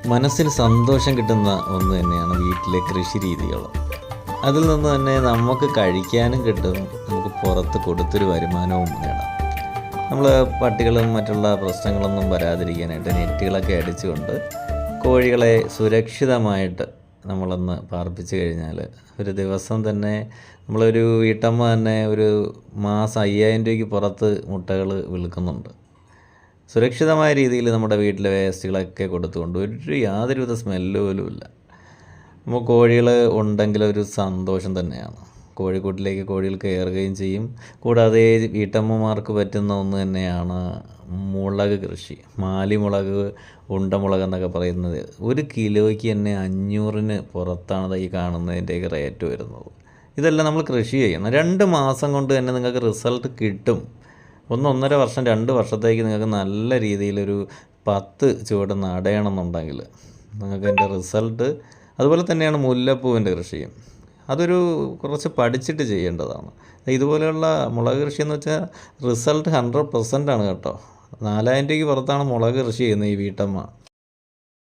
മനസ്സിന് സന്തോഷം കിട്ടുന്ന ഒന്ന് തന്നെയാണ് വീട്ടിലെ കൃഷി രീതികൾ. അതിൽ നിന്ന് തന്നെ നമുക്ക് കഴിക്കാനും കിട്ടും, നമുക്ക് പുറത്ത് കൊടുത്തൊരു വരുമാനവും നേടാം. നമ്മൾ പട്ടികളും മറ്റുള്ള പ്രശ്നങ്ങളൊന്നും വരാതിരിക്കാനായിട്ട് നെറ്റുകളൊക്കെ അടിച്ചുകൊണ്ട് കോഴികളെ സുരക്ഷിതമായിട്ട് നമ്മളൊന്ന് പാർപ്പിച്ച് കഴിഞ്ഞാൽ ഒരു ദിവസം തന്നെ നമ്മളൊരു വീട്ടമ്മ തന്നെ ഒരു മാസം 5000 രൂപയ്ക്ക് പുറത്ത് മുട്ടകൾ വിൽക്കുന്നുണ്ട്. സുരക്ഷിതമായ രീതിയിൽ നമ്മുടെ വീട്ടിലെ വേസ്റ്റുകളൊക്കെ കൊടുത്തുകൊണ്ട് യാതൊരുവിധ സ്മെല്ല് പോലും ഇല്ല. നമ്മൾ കോഴികൾ ഉണ്ടെങ്കിൽ ഒരു സന്തോഷം തന്നെയാണ്. കോഴിക്കൂട്ടിലേക്ക് കോഴികൾ കയറുകയും ചെയ്യും. കൂടാതെ വീട്ടമ്മമാർക്ക് പറ്റുന്ന ഒന്ന് തന്നെയാണ് മുളക് കൃഷി. മാലിമുളക്, ഉണ്ടമുളക് എന്നൊക്കെ പറയുന്നത് 1 കിലോയ്ക്ക് തന്നെ 500-ന് പുറത്താണ് ഈ കാണുന്നതിൻ്റെയൊക്കെ റേറ്റ് വരുന്നത്. ഇതെല്ലാം നമ്മൾ കൃഷി ചെയ്യണം. 2 മാസം കൊണ്ട് തന്നെ നിങ്ങൾക്ക് റിസൾട്ട് കിട്ടും. 1.5 വർഷം 2 വർഷത്തേക്ക് നിങ്ങൾക്ക് നല്ല രീതിയിലൊരു 10 ചുവട് നടയണമെന്നുണ്ടെങ്കിൽ നിങ്ങൾക്ക് അതിൻ്റെ റിസൾട്ട്. അതുപോലെ തന്നെയാണ് മുല്ലപ്പൂവിൻ്റെ കൃഷിയും. അതൊരു കുറച്ച് പഠിച്ചിട്ട് ചെയ്യേണ്ടതാണ്. ഇതുപോലെയുള്ള മുളക് കൃഷി എന്ന് വെച്ചാൽ റിസൾട്ട് 100% ആണ് കേട്ടോ. 4000 രൂപയ്ക്ക് പുറത്താണ് മുളക് കൃഷി ചെയ്യുന്നത് ഈ വീട്ടമ്മ.